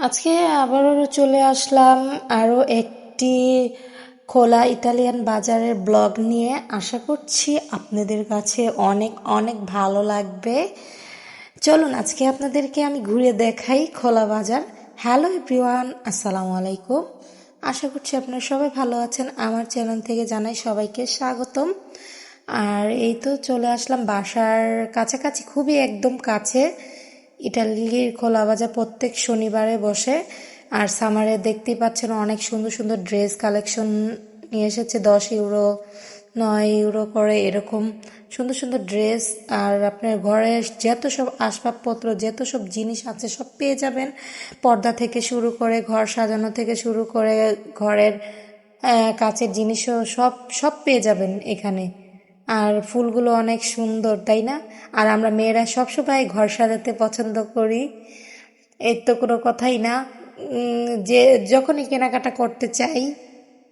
আজকে আবারও চলে আসলাম আরও একটি খোলা ইতালিয়ান বাজারের ব্লগ নিয়ে। আশা করছি আপনাদের কাছে অনেক অনেক ভালো লাগবে। চলুন আজকে আপনাদেরকে আমি ঘুরে দেখাই খোলা বাজার। হ্যালো এভরিওয়ান, আসসালামু আলাইকুম। আশা করছি আপনারা সবাই ভালো আছেন। আমার চ্যানেল থেকে জানাই সবাইকে স্বাগতম। আর এই তো চলে আসলাম বাসার কাছাকাছি, খুবই একদম কাছে। ইটালির খোলা বাজার প্রত্যেক শনিবারে বসে। আর সামারে দেখতেই পাচ্ছেন অনেক সুন্দর সুন্দর ড্রেস কালেকশন নিয়ে এসেছে। 10 ইউরো 9 ইউরো করে এরকম সুন্দর সুন্দর ড্রেস। আর আপনার ঘরে যত সব আসবাবপত্র, যত সব জিনিস আছে সব পেয়ে যাবেন। পর্দা থেকে শুরু করে, ঘর সাজানো থেকে শুরু করে, ঘরের কাচের জিনিসও সব সব পেয়ে যাবেন এখানে। আর ফুলগুলো অনেক সুন্দর, তাই না? আর আমরা মেয়েরা সবসময় ঘর সাজাতে পছন্দ করি, এর তো কোনো কথাই না। যে যখনই কেনাকাটা করতে চাই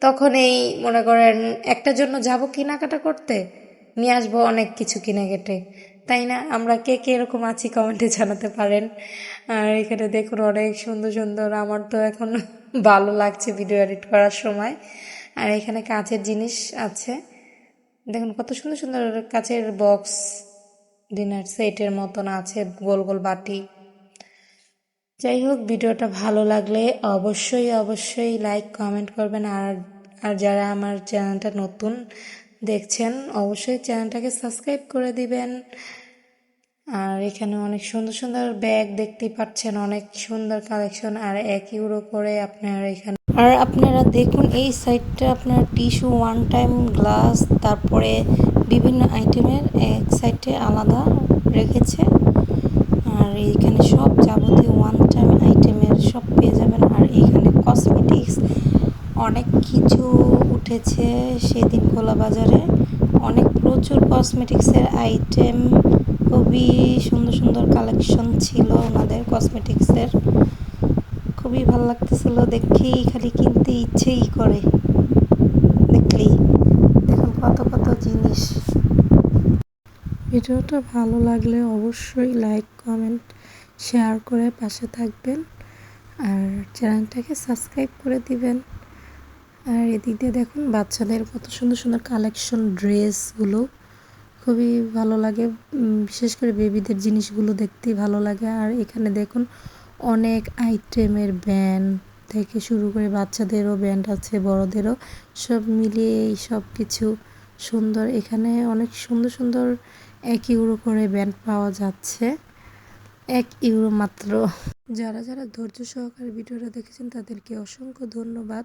তখনই মনে করেন একটার জন্য যাব কেনাকাটা করতে, নিয়ে আসবো অনেক কিছু কিনে কেটে, তাই না? আমরা কে কে এরকম আছি কমেন্টে জানাতে পারেন। আর এখানে দেখুন অনেক সুন্দর সুন্দর, আমার তো এখন ভালো লাগছে ভিডিও এডিট করার সময়। আর এখানে কাঁচের জিনিস আছে, দেখুন কত সুন্দর সুন্দর কাচের বক্স, ডিনার সেটের মতন আছে, গোল গোল বাটি। যাই হোক, ভিডিওটা ভালো লাগলে অবশ্যই অবশ্যই লাইক কমেন্ট করবেন। আর যারা আমার চ্যানেলটা নতুন দেখছেন অবশ্যই চ্যানেলটাকে সাবস্ক্রাইব করে দিবেন। আর এখানে অনেক সুন্দর সুন্দর ব্যাগ দেখতেই পাচ্ছেন, অনেক সুন্দর কালেকশন। আর 1 ইউরো করে আপনার এখানে। আর আপনারা দেখুন এই সাইডটা আপনার টিস্যু, ওয়ান টাইম গ্লাস, তারপরে বিভিন্ন আইটেমের এক সাইডে আলাদা রেখেছে। আর এইখানে সব যাবতীয় ওয়ান টাইম আইটেমের সব পেয়ে যাবেন। আর এখানে কসমেটিক্স অনেক কিছু উঠেছে সেদিন খোলা বাজারে, অনেক প্রচুর কসমেটিক্সের আইটেম, খুবই সুন্দর সুন্দর কালেকশন ছিল ওনাদের কসমেটিক্সের। খুবই ভালো লাগতেছিল, দেখেই খালি কিনতে ইচ্ছেই করে দেখলেই। দেখুন কত কত জিনিস। ভিডিওটা ভালো লাগলে অবশ্যই লাইক কমেন্ট শেয়ার করে পাশে থাকবেন। আর চ্যানেলটাকে সাবস্ক্রাইব করে দিবেন। আর এদিক দিয়ে দেখুন বাচ্চাদের কত সুন্দর সুন্দর কালেকশন, ড্রেসগুলো খুবই ভালো লাগে। বিশেষ করে বেবিদের জিনিসগুলো দেখতেই ভালো লাগে। আর এখানে দেখুন অনেক আইটেমের ব্যান্ড থেকে শুরু করে, বাচ্চাদেরও ব্যান্ড আছে, বড়দেরও, সব মিলিয়ে এই সব কিছু সুন্দর। এখানে অনেক সুন্দর সুন্দর 1 ইউরো করে ব্যান্ড পাওয়া যাচ্ছে, 1 ইউরো মাত্র। যারা যারা ধৈর্য সহকারে ভিডিওটা দেখেছেন তাদেরকে অসংখ্য ধন্যবাদ।